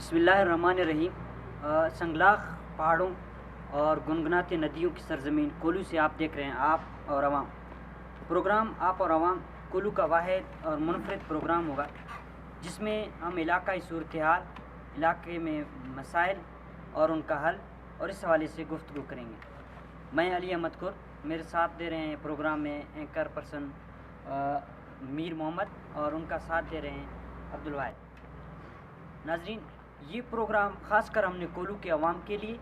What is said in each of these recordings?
बिस्मिल्लाहिर्रहमानिर्रहीम। संगलाख पहाड़ों और गुनगुनाती नदियों की सरजमीन कोल्लू से आप देख रहे हैं आप और अवाम। प्रोग्राम आप और अवाम कोल्लू का वाहिद और मुनफरिद प्रोग्राम होगा जिसमें हम इलाकाई सूरत हाल, इलाके में मसाइल और उनका हल और इस हवाले से गुफ्तगू करेंगे। मैं अली अहमद कुर, मेरे साथ दे रहे हैं प्रोग्राम में एंकर पर्सन मीर मोहम्मद और उनका साथ दे रहे हैं अब्दुल वाहिद। नाजरीन, ये प्रोग्राम ख़ास कर हमने कोल्लू के अवाम के लिए,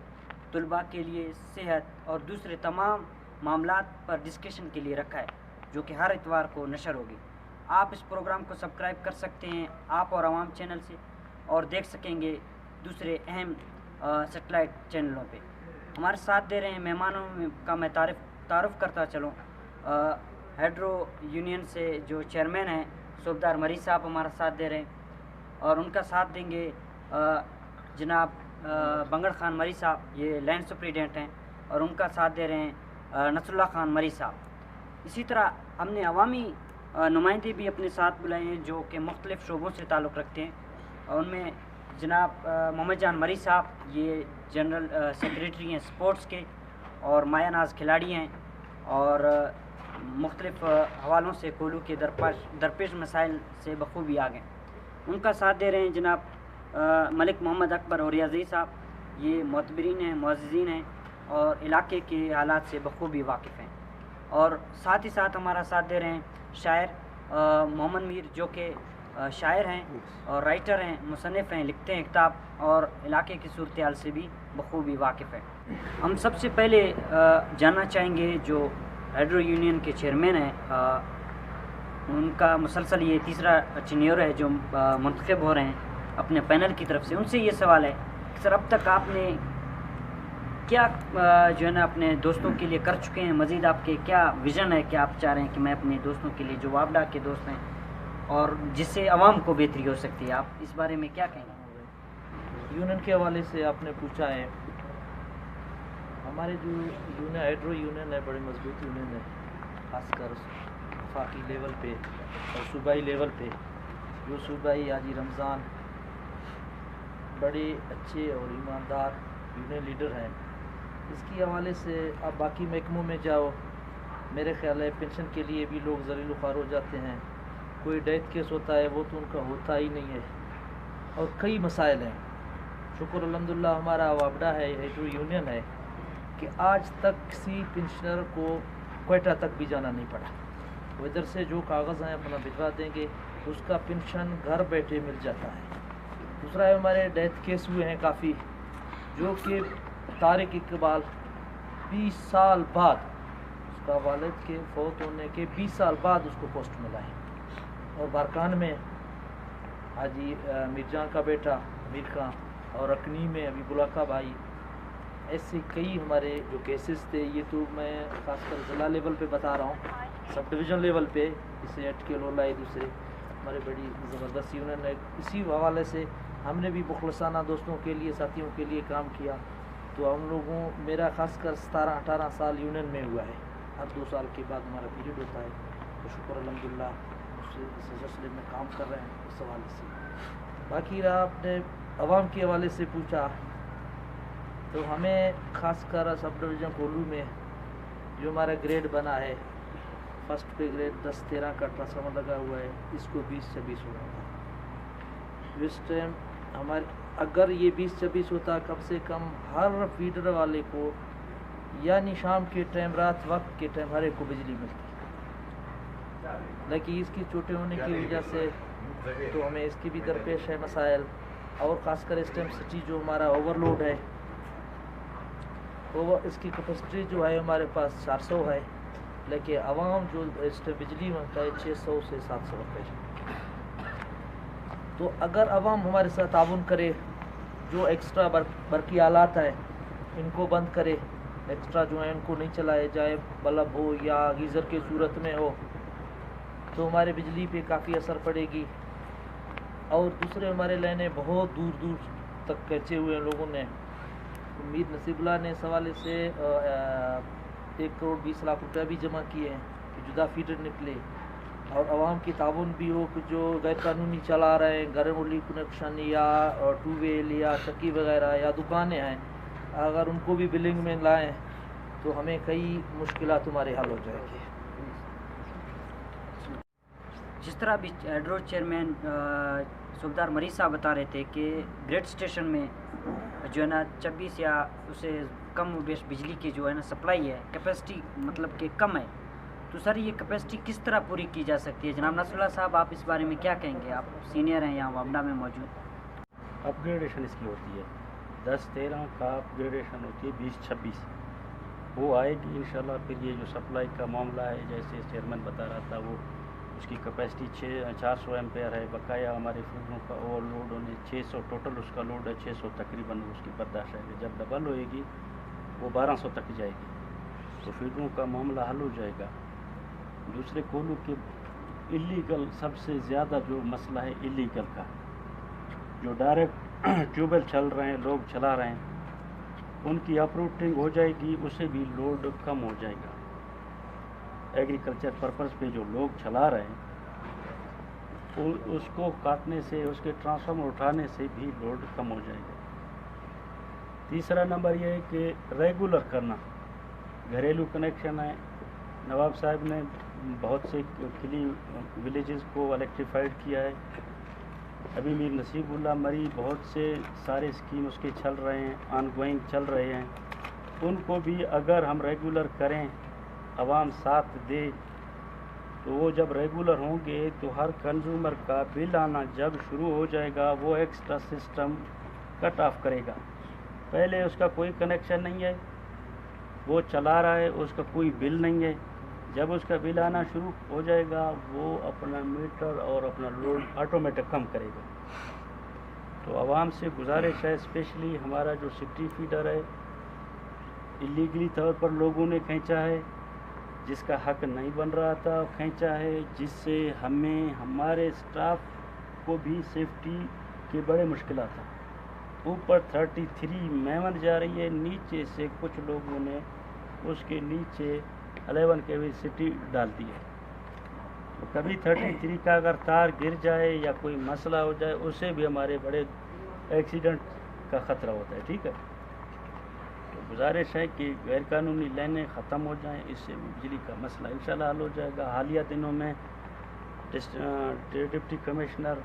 तलबा के लिए, सेहत और दूसरे तमाम मामलात पर डिस्कशन के लिए रखा है, जो कि हर इतवार को नशर होगी। आप इस प्रोग्राम को सब्सक्राइब कर सकते हैं आप और अवाम चैनल से और देख सकेंगे दूसरे अहम सेटेलाइट चैनलों पे। हमारे साथ दे रहे हैं मेहमानों का मैं तारुफ़ करता चलूँ। हाइड्रो यूनियन से जो चेयरमैन हैं सूबेदार मरी साहब हमारा साथ दे रहे हैं और उनका साथ देंगे जनाब बंगड़ खान मरी साहब, ये लैंड सुप्रिटेंडेंट हैं, और उनका साथ दे रहे हैं नसरुल्लाह खान मरी साहब। इसी तरह हमने अवामी नुमाइंदे भी अपने साथ बुलाए हैं जो कि मुख्तलिफ़ शोबों से ताल्लुक़ रखते हैं, और उनमें जनाब मोहम्मद जान मरी साहब, ये जनरल सेक्रेटरी हैं स्पोर्ट्स के, और माया नाज खिलाड़ी हैं और मुख्तलिफ़ हवालों से कोल्लू के दरपेश मसाइल से बखूबी आ गए। उनका साथ दे रहे हैं जनाब मलिक मोहम्मद अकबर और रियाज़ी साहब, ये मोतबरीन हैं, मुअज़्ज़िज़ीन हैं और इलाके के हालात से बखूबी वाकिफ़ हैं। और साथ ही साथ हमारा साथ दे रहे हैं शायर मोहम्मद मीर, जो कि शायर हैं और राइटर हैं, मुसन्निफ़ हैं, लिखते हैं किताब और इलाके की सूरत हाल से भी बखूबी वाकिफ़ हैं। हम सबसे पहले जानना चाहेंगे जो हाइड्रो यूनियन के चेयरमैन हैं, उनका मुसलसल ये तीसरा टेन्योर है जो मुंतखब हो रहे हैं अपने पैनल की तरफ से। उनसे ये सवाल है कि सर, अब तक आपने क्या जो है ना अपने दोस्तों के लिए कर चुके हैं, मज़ीद आपके क्या विज़न है, क्या आप चाह रहे हैं कि मैं अपने दोस्तों के लिए जो वाबडा के दोस्त हैं और जिससे आवाम को बेहतरी हो सकती है, आप इस बारे में क्या कहेंगे? यूनियन के हवाले से आपने पूछा है, हमारे जो यूनियन हाइड्रो यूनियन है बड़ी मजबूत यूनियन है, ख़ासकर वफाकी लेवल पे और सूबाई लेवल पे। जो सूबाई हाजी रमज़ान बड़े अच्छे और ईमानदार यूनियन लीडर हैं, इसकी हवाले से अब बाकी महकमों में जाओ, मेरे ख्याल है पेंशन के लिए भी लोग ज़लील ख्वार हो जाते हैं। कोई डेथ केस होता है वो तो उनका होता ही नहीं है, और कई मसाइल हैं। शुक्र अल्हम्दुलिल्लाह हमारा वाबडा है, हाइड्रो यूनियन है कि आज तक किसी पेंशनर को क्वेटा तक भी जाना नहीं पड़ा। वो इधर से जो कागज़ हैं अपना भिजवा देंगे, उसका पेंशन घर बैठे मिल जाता है। दूसरा है, हमारे डेथ केस हुए हैं काफ़ी, जो कि तारिक इकबाल 20 साल बाद, उसका वालिद के फौत होने के 20 साल बाद उसको पोस्ट मिला है। और बारकान में हाजी मिर्जान का बेटा मीर खां, और अकनी में अभी बुलाका भाई, ऐसे कई हमारे जो केसेस थे। ये तो मैं खासकर ज़िला लेवल पे बता रहा हूँ, सब डिवीज़न लेवल पे इसे अटके लोलाई दूसरे हमारे बड़ी ज़बरदस्त यूनियन है। इसी हवाले से हमने भी मुखलसाना दोस्तों के लिए, साथियों के लिए काम किया। तो हम लोगों, मेरा खासकर 17-18 साल यूनियन में हुआ है, हर 2 साल के बाद हमारा पीरियड होता है। तो शुक्र अल्हम्दुलिल्लाह इस सिलसिले में काम कर रहे हैं इस हवाले से। बाकी रहा आपने अवाम के हवाले से पूछा, तो हमें खासकर सब डिवीज़न कोल्लू में जो हमारा ग्रेड बना है, फर्स्ट पे ग्रेड 10-13 का ट्रांसफार्मर लगा हुआ है, इसको 20-26 हो रहा था। इस टाइम हमारे अगर ये 20-26 होता, कम से कम हर फीडर वाले को यानी शाम के टाइम, रात वक्त के टाइम हर एक को बिजली मिलती। लेकिन इसकी छोटे होने की वजह से तो हमें इसकी भी दरपेश है मसाइल। और ख़ासकर इस टाइम सिटी जो हमारा ओवरलोड है, इसकी कैपेसिटी जो है हमारे पास 400 है, लेकिन आवाम जो इस टाइम बिजली मांगता है 600 से 700 रुपये। तो अगर आवाम हमारे साथ ताउन करे, जो एक्स्ट्रा बरकी आलात है इनको बंद करे, एक्स्ट्रा जो है इनको नहीं चलाए जाए, बल्ब हो या गीज़र के सूरत में हो, तो हमारे बिजली पे काफ़ी असर पड़ेगी। और दूसरे हमारे लाइनें बहुत दूर दूर तक खींचे हुए लोगों ने, उम्मीद नसीबुल्लाह ने इस हवाले से 1 करोड़ 20 लाख रुपया भी जमा किए हैं कि जुदा फीडर निकले। اور عوام کی تعاون بھی ہو کہ جو غیر قانونی چلا رہے ہیں گھریلو کنیکشن یا ٹو ویل یا چکی وغیرہ یا دکانیں ہیں، اگر ان کو بھی بلنگ میں لائیں تو ہمیں کئی مشکلات ہمارے حل ہو جائیں گی۔ جس طرح ابھی ہیڈرو چیئرمین صوبیدار مری صاحب بتا رہے تھے کہ گریڈ اسٹیشن میں جو ہے نا 26 یا اسے کم و بیش بجلی کی جو ہے نا سپلائی ہے، کیپیسٹی مطلب کہ کم ہے، تو سر یہ کیپیسٹی کس طرح پوری کی جا سکتی ہے؟ جناب نصر اللہ صاحب، آپ اس بارے میں کیا کہیں گے؟ آپ سینئر ہیں یہاں وابڈا میں موجود۔ اپ گریڈیشن اس کی ہوتی ہے 10-13 کا اپ گریڈیشن ہوتی ہے 20-26 وہ آئے گی انشاءاللہ۔ پھر یہ جو سپلائی کا معاملہ ہے جیسے چیئرمین بتا رہا تھا، وہ اس کی کیپیسٹی 400 ایمپیئر ہے، بقایا ہمارے فیڈروں کا اوور لوڈ ہونے 600 ٹوٹل اس کا لوڈ ہے، 600 تقریباً اس کی برداشت ہے گی۔ جب ڈبل ہوئے گی وہ 1200 تک جائے گی، تو فیڈروں کا معاملہ حل ہو جائے گا۔ دوسرے کولو کے ایلیگل سب سے زیادہ جو مسئلہ ہے ایلیگل کا، جو ڈائریکٹ ٹیوبویل چل رہے ہیں، لوگ چلا رہے ہیں، ان کی اپروٹنگ ہو جائے گی، اسے بھی لوڈ کم ہو جائے گا۔ ایگریکلچر پرپز پہ جو لوگ چلا رہے ہیں اس کو کاٹنے سے، اس کے ٹرانسفارمر اٹھانے سے بھی لوڈ کم ہو جائے گا۔ تیسرا نمبر یہ ہے کہ ریگولر کرنا، گھریلو کنیکشن ہے۔ نواب صاحب نے بہت سے کلی ولیجز کو الیکٹریفائڈ کیا ہے، ابھی میر نصیب اللہ مری بہت سے سارے اسکیم اس کے چل رہے ہیں، آن گوئنگ چل رہے ہیں، ان کو بھی اگر ہم ریگولر کریں، عوام ساتھ دے، تو وہ جب ریگولر ہوں گے تو ہر کنزیومر کا بل آنا جب شروع ہو جائے گا وہ ایکسٹرا سسٹم کٹ آف کرے گا۔ پہلے اس کا کوئی کنیکشن نہیں ہے، وہ چلا رہا ہے، اس کا کوئی بل نہیں ہے، جب اس کا بل آنا شروع ہو جائے گا وہ اپنا میٹر اور اپنا لوڈ آٹومیٹک کم کرے گا۔ تو عوام سے گزارش ہے، اسپیشلی ہمارا جو سٹی فیڈر ہے ایلیگلی طور پر لوگوں نے کھینچا ہے، جس کا حق نہیں بن رہا تھا کھینچا ہے، جس سے ہمیں ہمارے اسٹاف کو بھی سیفٹی کے بڑے مشکلات ہیں۔ اوپر 33 میمن جا رہی ہے، نیچے سے کچھ لوگوں نے اس کے نیچے 11 kV سٹی ڈال دی ہے۔ تو کبھی 33 کا اگر تار گر جائے یا کوئی مسئلہ ہو جائے، اسے بھی ہمارے بڑے ایکسیڈنٹ کا خطرہ ہوتا ہے، ٹھیک ہے۔ تو گزارش ہے کہ غیر قانونی لائنیں ختم ہو جائیں، اس سے بجلی کا مسئلہ انشاءاللہ حل ہو جائے گا۔ حالیہ دنوں میں ڈپٹی کمشنر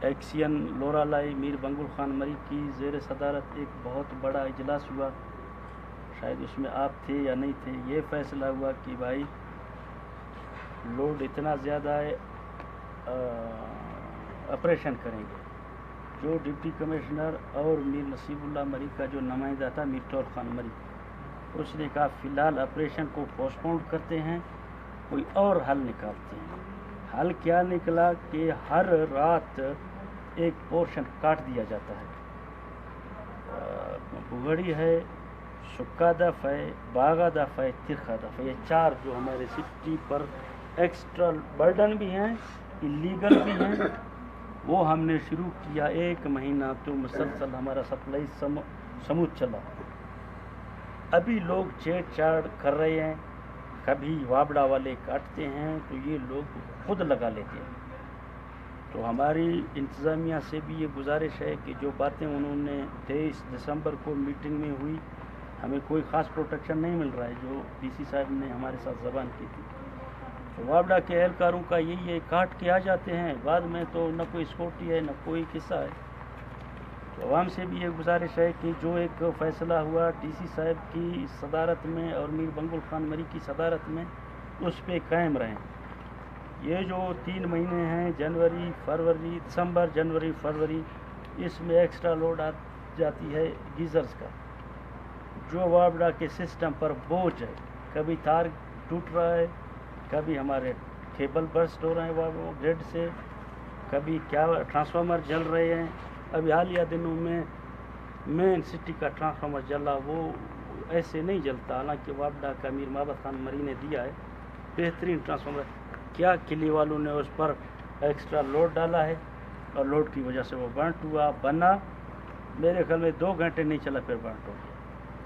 ایکسین لورا لائی میر بنگل خان مری کی زیر صدارت ایک بہت بڑا اجلاس ہوا، شاید اس میں آپ تھے یا نہیں تھے۔ یہ فیصلہ ہوا کہ بھائی لوڈ اتنا زیادہ ہے، آپریشن کریں گے۔ جو ڈپٹی کمشنر اور میر نصیب اللہ مری کا جو نمائندہ تھا میر طور خان مری، اس نے کہا فی الحال آپریشن کو پوسٹ پون کرتے ہیں، کوئی اور حل نکالتے ہیں۔ حل کیا نکلا کہ ہر رات ایک پورشن کاٹ دیا جاتا ہے، بگڑی ہے، سکا دف ہے، باغا دف ہے، ترخا دف ہے، یہ 4 جو ہمارے سٹی پر ایکسٹرا برڈن بھی ہیں، ایلیگل بھی ہیں، وہ ہم نے شروع کیا۔ 1 مہینہ تو مسلسل ہمارا سپلائی سموتھ چلا۔ ابھی لوگ چیٹ چاڑ کر رہے ہیں، کبھی وابڑا والے کاٹتے ہیں تو یہ لوگ خود لگا لیتے ہیں۔ تو ہماری انتظامیہ سے بھی یہ گزارش ہے کہ جو باتیں انہوں نے 23 دسمبر کو میٹنگ میں ہوئی، ہمیں کوئی خاص پروٹیکشن نہیں مل رہا ہے جو ڈی سی صاحب نے ہمارے ساتھ زبان کی تھی۔ تو وابڈا کے اہلکاروں کا یہی ہے، کاٹ کے آ جاتے ہیں، بعد میں تو نہ کوئی سکورٹی ہے نہ کوئی قصہ ہے۔ تو عوام سے بھی یہ گزارش ہے کہ جو ایک فیصلہ ہوا ڈی سی صاحب کی صدارت میں اور میر بنگل خان مری کی صدارت میں، اس پہ قائم رہیں۔ یہ جو 3 مہینے ہیں، جنوری فروری دسمبر جنوری فروری، اس میں ایکسٹرا لوڈ آ جاتی ہے گیزرز کا، جو وابڈا کے سسٹم پر بوجھ ہے۔ کبھی تار ٹوٹ رہا ہے، کبھی ہمارے کیبل برسٹ ہو رہے ہیں وہ گریڈ سے، کبھی کیا ٹرانسفارمر جل رہے ہیں۔ ابھی حالیہ دنوں میں مین سٹی کا ٹرانسفارمر جلا، وہ ایسے نہیں جلتا، حالانکہ وابڈا کا میر محبت خان مری نے دیا ہے بہترین ٹرانسفارمر۔ کیا کلی والوں نے اس پر ایکسٹرا لوڈ ڈالا ہے اور لوڈ کی وجہ سے وہ برنٹ ہوا، بنا، میرے خیال میں 2 گھنٹے نہیں چلا پھر برنٹ ہو گیا۔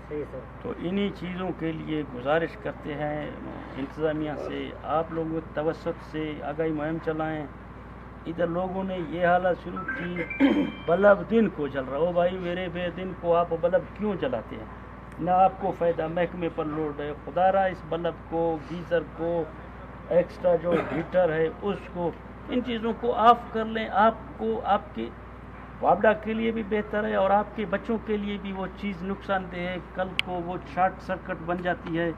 صحیح سر. تو انہی چیزوں کے لیے گزارش کرتے ہیں انتظامیہ سے، آپ لوگوں کے توسط سے آگاہی مہم چلائیں. ادھر لوگوں نے یہ حالت شروع کی بلب دن کو جل رہا. او بھائی میرے بے دن کو آپ بلب کیوں جلاتے ہیں؟ نہ آپ کو فائدہ، محکمے پر لوڈ ہے. خدا را اس بلب کو، گیزر کو، ایکسٹرا جو ہیٹر ہے اس کو، ان چیزوں کو آف کر لیں. آپ کو آپ کے وابڈا کے لیے بھی بہتر ہے اور آپ کے بچوں کے لیے بھی وہ چیز نقصان دہ ہے. کل کو وہ شارٹ سرکٹ بن جاتی ہے،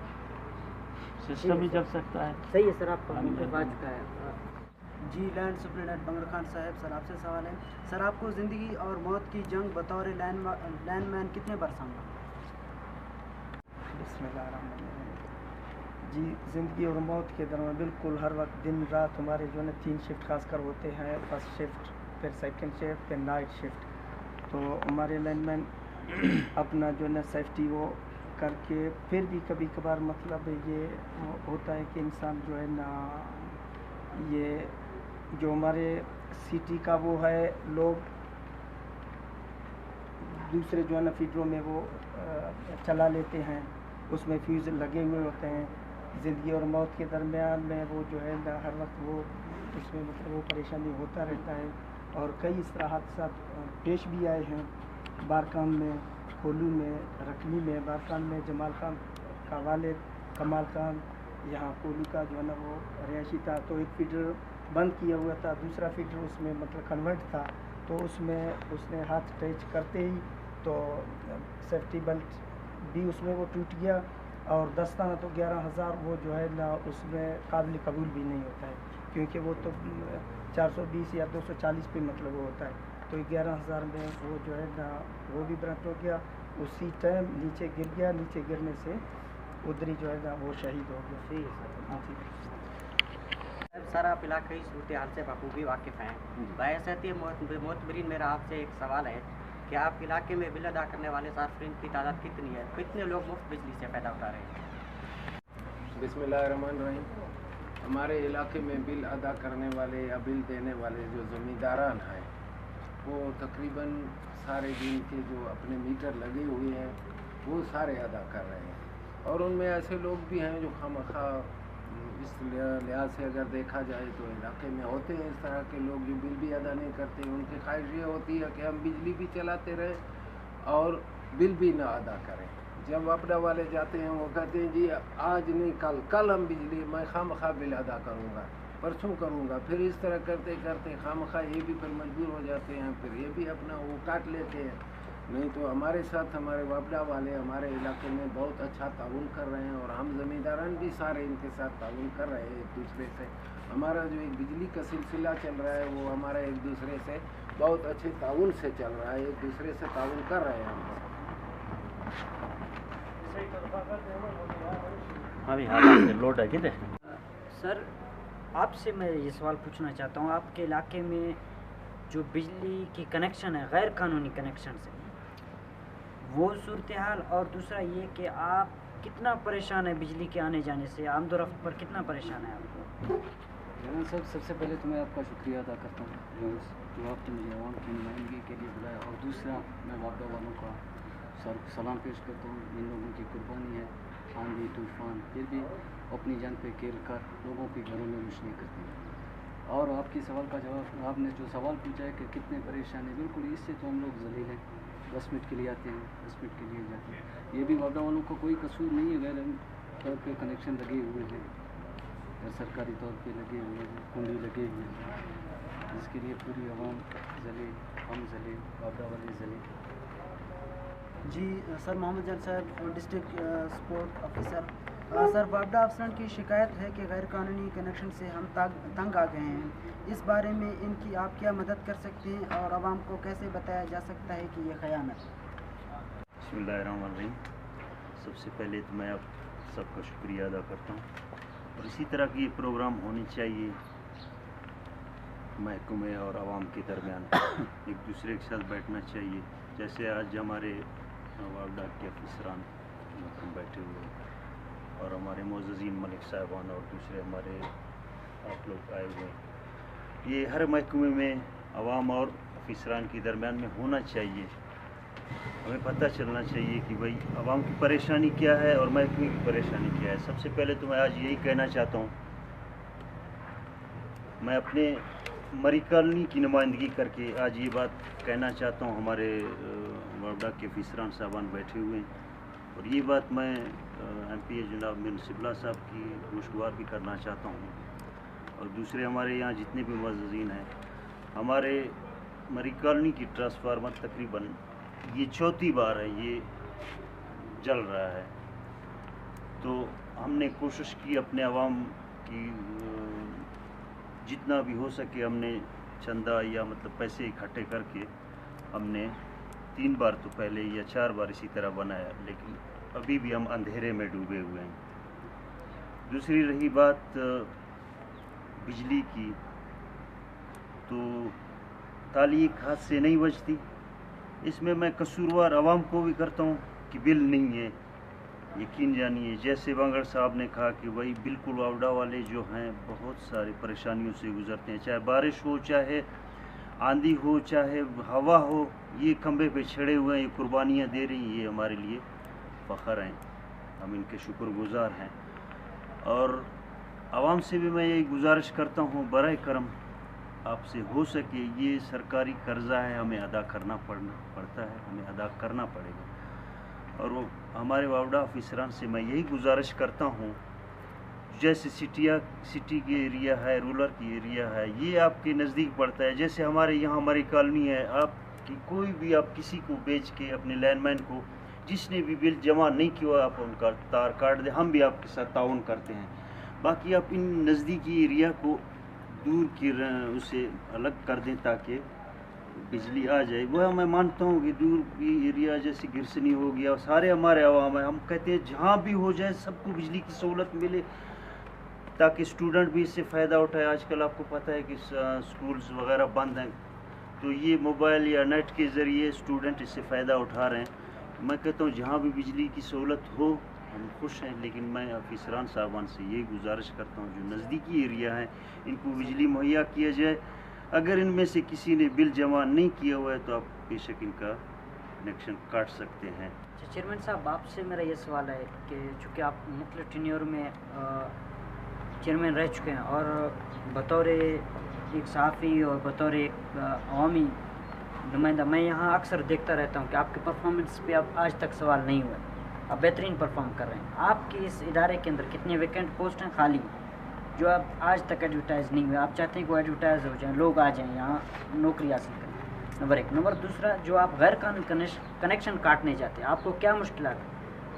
سسٹم ہی جل سکتا ہے. صحیح ہے سر، آپ کا بات کا ہے. جی لینڈ سپرنٹینڈنٹ بنگر خان صاحب، سر آپ سے سوال ہے. سر آپ کو زندگی اور موت کی جنگ بطور لین مین کتنے بار سامنا؟ بسم اللہ الرحمن الرحیم. جی زندگی اور موت کے درمیان بالکل ہر وقت دن رات ہمارے جو ہے نا 3 شفٹ خاص کر ہوتے ہیں. فرسٹ شفٹ، پھر سیکنڈ شفٹ، پھر نائٹ شفٹ. تو ہمارے لائن مین اپنا جو ہے نا سیفٹی وہ کر کے، پھر بھی کبھی کبھار مطلب یہ ہوتا ہے کہ انسان جو ہے نا، یہ جو ہمارے سٹی کا وہ ہے، لوگ دوسرے جو ہے نا فیڈروں میں وہ چلا لیتے ہیں، اس میں فیوز لگے ہوئے ہوتے ہیں. زندگی اور موت کے درمیان میں وہ جو ہے نا ہر وقت وہ اس میں مطلب وہ پریشانی ہوتا رہتا ہے. اور کئی اس طرح حادثات پیش بھی آئے ہیں بارکان میں، کھولو میں، رکنی میں. بارکان میں جمال خان کا والد کمال خان یہاں کولو کا جو ہے نا وہ رہائشی تھا. تو ایک فیڈر بند کیا ہوا تھا، دوسرا فیڈر اس میں مطلب کنورٹ تھا. تو اس میں اس نے ہاتھ ٹچ کرتے ہی تو سیفٹی بیلٹ بھی اس میں وہ ٹوٹ گیا. اور دستانہ تو 11,000 وہ جو ہے نا اس میں قابل قبول بھی نہیں ہوتا ہے، کیونکہ وہ تو 420 یا 240 پہ مطلب وہ ہوتا ہے. تو 11,000 میں وہ جو ہے نا وہ بھی برنٹ ہو گیا. اسی ٹائم نیچے گر گیا، نیچے گرنے سے ادھر ہی جو ہے نا وہ شہید ہو گیا. ٹھیک ہے سر، آپ علاقائی صورتحال سے بخوبی واقف ہیں. بحیثیت معتبرین میرا آپ سے ایک سوال ہے کہ آپ کے علاقے میں بل ادا کرنے والے صارفین کی تعداد کتنی ہے؟ کتنے لوگ مفت بجلی سے فائدہ اٹھا رہے ہیں؟ بسم اللہ الرحمن الرحیم. ہمارے علاقے میں بل ادا کرنے والے یا بل دینے والے جو زمینداران ہیں وہ تقریباً سارے دن کے جو اپنے میٹر لگے ہوئے ہیں وہ سارے ادا کر رہے ہیں. اور ان میں ایسے لوگ بھی ہیں جو خواہ اس لحاظ سے اگر دیکھا جائے تو علاقے میں ہوتے ہیں اس طرح کے لوگ جو بل بھی ادا نہیں کرتے. ان کی خواہش یہ ہوتی ہے کہ ہم بجلی بھی چلاتے رہیں اور بل بھی نہ ادا کریں. جب وابڈا والے جاتے ہیں وہ کہتے ہیں جی آج نہیں کل ہم بجلی، میں خواہ بل ادا کروں گا، پرسوں کروں گا. پھر اس طرح کرتے کرتے خواہ یہ بھی پھر مجبور ہو جاتے ہیں، پھر یہ بھی اپنا وہ کاٹ لیتے ہیں. نہیں تو ہمارے ساتھ ہمارے وابڈا والے ہمارے علاقے میں بہت اچھا تعاون کر رہے ہیں اور ہم زمینداران بھی سارے ان کے ساتھ تعاون کر رہے ہیں ایک دوسرے سے. ہمارا جو ایک بجلی کا سلسلہ چل رہا ہے وہ ہمارا ایک دوسرے سے بہت اچھے تعاون سے چل رہا ہے، ایک دوسرے سے تعاون کر رہے ہیں ہم. ابھی حالات سے لوڈ ہے کدھر. سر آپ سے میں یہ سوال پوچھنا چاہتا ہوں، آپ کے علاقے میں جو بجلی کی کنیکشن ہے غیر قانونی کنیکشن سے، وہ صورتحال، اور دوسرا یہ کہ آپ کتنا پریشان ہے بجلی کے آنے جانے سے، آمد و رفت پر کتنا پریشان ہے آپ کو؟ جنرل صاحب سب سے پہلے تو میں آپ کا شکریہ ادا کرتا ہوں جو آپ نے مجھے عوام کی نمائندگی کے لیے بلایا. اور دوسرا میں وابڈا والوں کا سلام پیش کرتا ہوں. جن لوگوں کی قربانی ہے آندھی طوفان، پھر بھی اپنی جان پہ کھیل کر لوگوں کے گھروں میں روشنی کرتے ہیں. اور آپ کی سوال کا جواب، آپ نے جو سوال پوچھا ہے کہ کتنے پریشان ہیں، بالکل اس سے تو ہم لوگ ذلیل ہیں. 10 منٹ کے لیے آتے ہیں، 10 منٹ کے لیے جاتے ہیں. یہ بھی وابڈا والوں کا کوئی قصور نہیں ہے، غیر طور پہ کنیکشن لگے ہوئے ہیں، سرکاری طور پہ لگے ہوئے ہیں، کنڈی لگے ہوئے ہیں، جس کے لیے پوری عوام ذلیل، ہم ذلیل، وابڈا والے ذلیل. جی سر، محمد جان صاحب ڈسٹرکٹ سپورٹ آفیسر. سر وابڈا افسران کی شکایت ہے کہ غیر قانونی کنیکشن سے ہم تنگ آ گئے ہیں. اس بارے میں ان کی آپ کیا مدد کر سکتے ہیں اور عوام کو کیسے بتایا جا سکتا ہے کہ یہ خیانت؟ بسم اللہ الرحمن الرحیم. سب سے پہلے تو میں آپ سب کا شکریہ ادا کرتا ہوں، اور اسی طرح کی پروگرام ہونے چاہیے محکمے اور عوام کے درمیان. ایک دوسرے کے ساتھ بیٹھنا چاہیے. جیسے آج ہمارے وابڈا کے افسران بیٹھے ہوئے اور ہمارے معززین ملک صاحبان اور دوسرے ہمارے آپ لوگ آئے ہوئے ہیں. یہ ہر محکمے میں عوام اور افسران کے درمیان میں ہونا چاہیے. हमें पता चलना चाहिए कि भाई आवाम की परेशानी क्या है और महकमे की परेशानी क्या है। सबसे पहले तो मैं आज यही कहना चाहता हूँ, मैं अपने मरी कॉलोनी की नुमाइंदगी करके आज ये बात कहना चाहता हूँ। हमारे वावडा के फिसरान साहबान बैठे हुए हैं और ये बात मैं MP जनाब मीर सिबला साहब की गोशगुजार भी करना चाहता हूँ और दूसरे हमारे यहाँ जितने भी मुअज़्ज़िज़ीन हैं। हमारे मरी कॉलोनी की ट्रांसफार्मर तकरीबन ये चौथी बार है ये जल रहा है। तो हमने कोशिश की अपने आवाम की जितना भी हो सके हमने चंदा या मतलब पैसे इकट्ठे करके हमने 3 बार तो पहले या 4 बार इसी तरह बनाया, लेकिन अभी भी हम अंधेरे में डूबे हुए हैं। दूसरी रही बात बिजली की, तो ताली एक हाथ से नहीं बजती। इसमें मैं कसूरवार आवाम को भी करता हूँ कि बिल नहीं है। यकीन जानिए, जैसे बांगड़ साहब ने कहा कि भाई बिल्कुल वावडा वाले जो हैं बहुत सारी परेशानियों से गुजरते हैं, चाहे बारिश हो, चाहे आंधी हो, चाहे हवा हो, ये खंबे पे छड़े हुए हैं, ये कुर्बानियाँ दे रही हैं। ये हमारे लिए फ़ख्र हैं, हम इनके शुक्रगुज़ार हैं। और आवाम से भी मैं यही गुजारिश करता हूँ, बराए करम आपसे हो सके ये सरकारी कर्ज़ा है, हमें अदा करना पड़ता है, हमें अदा करना पड़ेगा। और वो हमारे वावडा ऑफिसरान से मैं यही गुजारिश करता हूँ, जैसे सिटी के एरिया है, रूरल की एरिया है, ये आपके नज़दीक पड़ता है। जैसे हमारे यहाँ हमारी कॉलोनी है, आपकी कोई भी आप किसी को बेच के अपने लैंडमैन को, जिसने भी बिल जमा नहीं किया, आप उनका तार काट दें, हम भी आपके साथ ताउन करते हैं। बाकी आप इन नज़दीकी एरिया को दूर की उसे अलग कर दें ताकि बिजली आ जाए। वह मैं मानता हूँ कि दूर की एरिया जैसे गिरसनी हो गया, सारे हमारे आवाम है, हम कहते हैं जहाँ भी हो जाए सबको बिजली की सहूलत मिले ताकि स्टूडेंट भी इससे फ़ायदा उठाए। आजकल आपको पता है कि स्कूल्स वगैरह बंद हैं, तो ये मोबाइल या नेट के ज़रिए स्टूडेंट इससे फ़ायदा उठा रहे हैं। मैं कहता हूँ जहाँ भी बिजली की सहूलत हो हम खुश हैं, लेकिन मैं ऑफिसरान साहबान से ये गुजारिश करता हूँ जो नज़दीकी एरिया हैं इनको बिजली मुहैया किया जाए। अगर इनमें से किसी ने बिल जमा नहीं किया हुआ है तो आप बेशक इनका कनेक्शन काट सकते हैं। चेयरमैन साहब, आपसे मेरा ये सवाल है कि चूँकि आप मुख्तलिफ टेन्योर में चेयरमैन रह चुके हैं और बतौर एक सहाफ़ी और बतौर एक अवामी नुमाइंदा मैं यहाँ अक्सर देखता रहता हूँ कि आपके परफॉर्मेंस पे अब आज तक सवाल नहीं हुआ, आप बेहतरीन परफॉर्म कर रहे हैं। आपके इस इदारे के अंदर कितने वैकेंट पोस्ट हैं खाली जो अब आज तक एडवर्टाइज़ नहीं हुए? आप चाहते हैं कि वो एडवर्टाइज़ हो जाए, लोग आ जाएं यहाँ नौकरी हासिल करें, नंबर 1। नंबर दूसरा, जो आप गैर कानूनी कनेक्शन काटने जाते हैं, आपको क्या मुश्किलात है?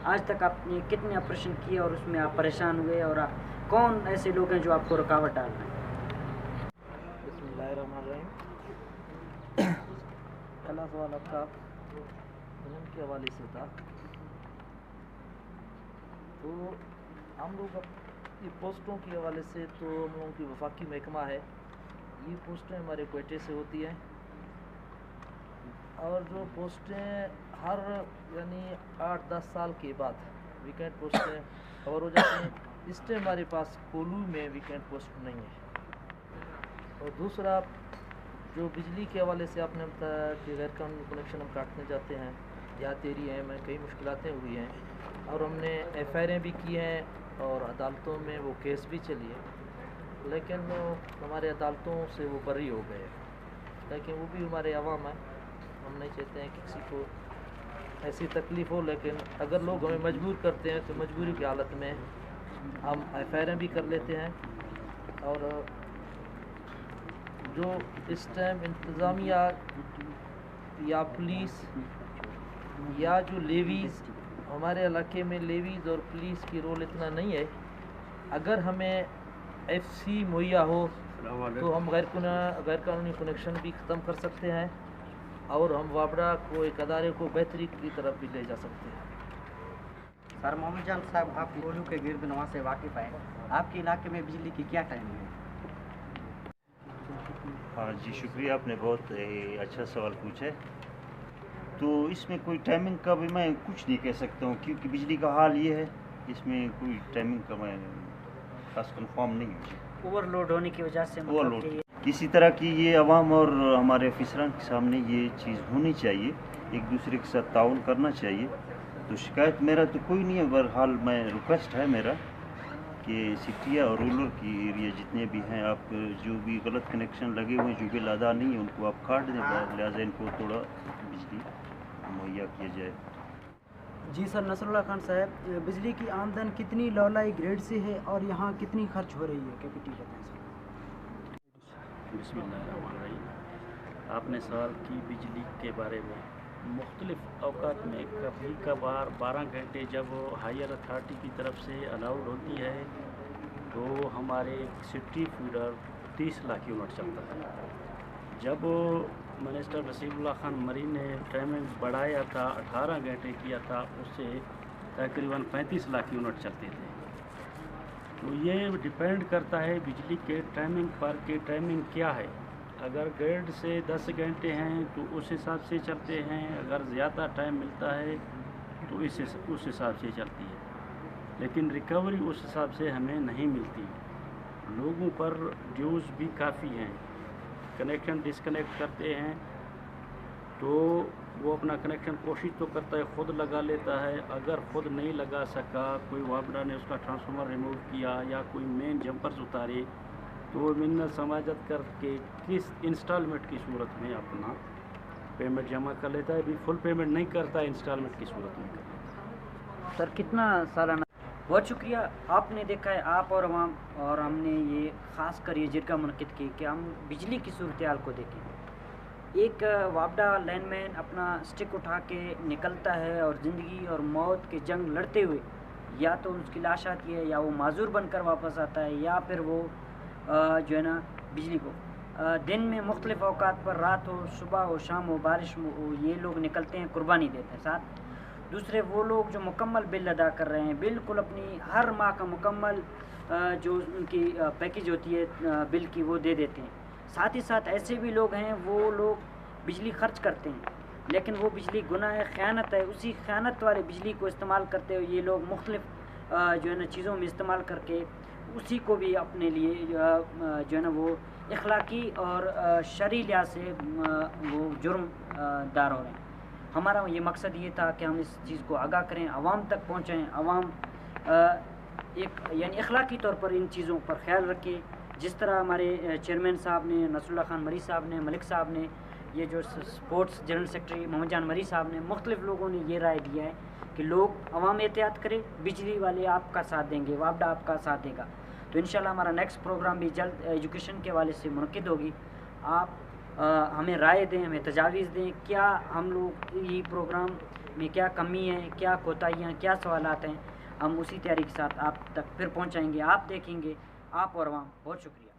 आज तक आपने कितने ऑपरेशन किए और उसमें आप परेशान हुए, और कौन ऐसे लोग हैं जो आपको रुकावट डाल रहे हैं? बिस्मिल्लाहिर्रहमानिर्रहीम। पहला सवाल आपका जन्म के हवाले से था, तो हम लोग ये पोस्टों के हवाले से तो हम लोगों की वफाकी महकमा है, ये पोस्टें हमारे क्वेटे से होती हैं और जो पोस्टें हर यानी 8-10 साल के बाद वीकेंड पोस्टें कवर हो जाती हैं। इस टाइम हमारे पास कोलू में वीकेंड पोस्ट नहीं है। और दूसरा, जो बिजली के हवाले से आपने बताया कि गैर कानूनी कनेक्शन हम काटने जाते हैं या तेरी हैं, में कई मुश्किलातें हुई हैं और हमने FIR भी की हैं और अदालतों में वो केस भी चली है, लेकिन हमारे अदालतों से वो बरी हो गए। लेकिन वो भी हमारे अवाम है, हम नहीं चाहते हैं कि किसी को ऐसी तकलीफ़ हो, लेकिन अगर लोग हमें मजबूर करते हैं तो मजबूरी की हालत में हम FIR भी कर लेते हैं। और जो इस टाइम इंतज़ामिया या पुलिस या जो लेवीज़, हमारे इलाके में लेवीज़ और पुलिस की रोल इतना नहीं है। अगर हमें FC मुहैया हो तो हम गैर कानूनी कनेक्शन भी ख़त्म कर सकते हैं और हम वावडा को एक अदारे को बेहतरी की तरफ भी ले जा सकते हैं। सर मोहम्मद जान साहब, आप कोलू के गिरद नवा से वाकिफ़ हैं, आपके इलाके में बिजली की क्या टाइमिंग है? हाँ जी, शुक्रिया, आपने बहुत अच्छा सवाल पूछा है। तो इसमें कोई टाइमिंग का भी मैं कुछ नहीं कह सकता हूँ, क्योंकि बिजली का हाल ये है, इसमें कोई टाइमिंग का मैं खास कंफर्म नहीं है। ओवरलोड होने की वजह से ओवरलोड किसी तरह की ये अवाम और हमारे ऑफिसरान के सामने ये चीज़ होनी चाहिए एक दूसरे के साथ ताउन करना चाहिए। तो शिकायत मेरा तो कोई नहीं है, बहरहाल मैं रिक्वेस्ट है मेरा कि सिटिया और रूरल की एरिया जितने भी हैं, आप जो भी गलत कनेक्शन लगे हुए हैं, जो बिल अदा नहीं है, उनको आप काट दें, लिहाजा इनको थोड़ा बिजली मुहैया किया जाए। जी सर, नसरुल्लाह खान साहब, बिजली की आमदन कितनी लौलाई ग्रेड से है और यहाँ कितनी खर्च हो रही है, कैपिटी बताएं सर। बिस्मिल्लाहिर्रहमानिर्रहीम। आपने सवाल की बिजली के बारे में। मुख्तलिफ़ औकात में कभी कभार 12 घंटे जब हायर अथॉरिटी की तरफ से अलाउड होती है तो हमारे सिटी फीडर 30 लाख यूनिट चलता है। जब मिनिस्टर नसीबुल्लाह खान मरी ने टाइमिंग बढ़ाया था, 18 घंटे किया था, उससे तकरीबन 35 लाख यूनिट चलते थे। तो ये डिपेंड करता है बिजली के टाइमिंग पर कि टाइमिंग क्या है। अगर ग्रेड से 10 घंटे हैं तो उस हिसाब से चलते हैं, अगर ज़्यादा टाइम मिलता है तो उस हिसाब से चलती है, लेकिन रिकवरी उस हिसाब से हमें नहीं मिलती। लोगों पर ड्यूज़ भी काफ़ी हैं, कनेक्शन डिस्कनेक्ट करते हैं तो वो अपना कनेक्शन कोशिश तो करता है, ख़ुद लगा लेता है। अगर ख़ुद नहीं लगा सका, कोई वापडा ने उसका ट्रांसफार्मर रिमूव किया या कोई मेन जंपर्स उतारे तो वो मिन्नत समाजत करके किस इंस्टॉलमेंट की सूरत में अपना पेमेंट जमा कर लेता है। भी फुल पेमेंट नहीं करता है, इंस्टॉलमेंट की सूरत में कर लेता है। सर कितना सालाना। बहुत शुक्रिया। आपने देखा है, आप और अवाम और हमने ये ख़ास कर ये जिरका मुनक़िद की कि हम बिजली की सूरत हाल को देखें। एक वापडा लाइनमैन अपना स्टिक उठा के निकलता है और ज़िंदगी और मौत के जंग लड़ते हुए या तो उसकी लाश आती है या वो माजूर बनकर वापस आता है या फिर वो जो है ना बिजली को दिन में मुख्तलिफ़ औकात पर, रात हो, सुबह हो, शाम हो, बारिश हो, ये लोग निकलते हैं, कुर्बानी देते हैं। साथ दूसरे वो लोग जो मुकम्मल बिल अदा कर रहे हैं, बिल्कुल अपनी हर माह का मुकम्मल जो उनकी पैकेज होती है बिल की वो दे देते हैं। साथ ही साथ ऐसे भी लोग हैं, वो लोग बिजली खर्च करते हैं लेकिन वो बिजली गुनाह ख़यानत है। उसी ख़यानत वाले बिजली को इस्तेमाल करते हुए ये लोग मुख्तलिफ़ जो है ना चीज़ों में इस्तेमाल करके उसी को भी अपने लिए जो है ना वो इखलाकी और शरई लिहाज से वो जुर्म दार हो रहे हैं। हमारा ये मकसद ये था कि हम इस चीज़ को आगाह करें, आवाम तक पहुँचाएँ, आवाम एक यानी इखलाकी तौर पर इन चीज़ों पर ख्याल रखे। जिस तरह हमारे चेयरमैन साहब ने, नसरुल्लाह खान मरी साहब ने, मलिक साहब ने, ये जो स्पोर्ट्स जनरल सेक्रेटरी मोहम्मद जान मरी साहब ने, मुख्तलिफ़ लोगों ने ये राय दिया है कि लोग अवाम एहतियात करें, बिजली वाले आपका साथ देंगे, वापडा आपका साथ देगा। तो इंशाल्लाह हमारा नेक्स्ट प्रोग्राम भी जल्द एजुकेशन के हवाले से मुनक़िद होगी। आप हमें राय दें, हमें तजावीज़ दें, क्या हम लोग ये प्रोग्राम में क्या कमी है, क्या कोताहियाँ, क्या सवालात हैं, हम उसी तैयारी के साथ आप तक फिर पहुँचाएँगे। आप देखेंगे, आप और अवाम। बहुत शुक्रिया।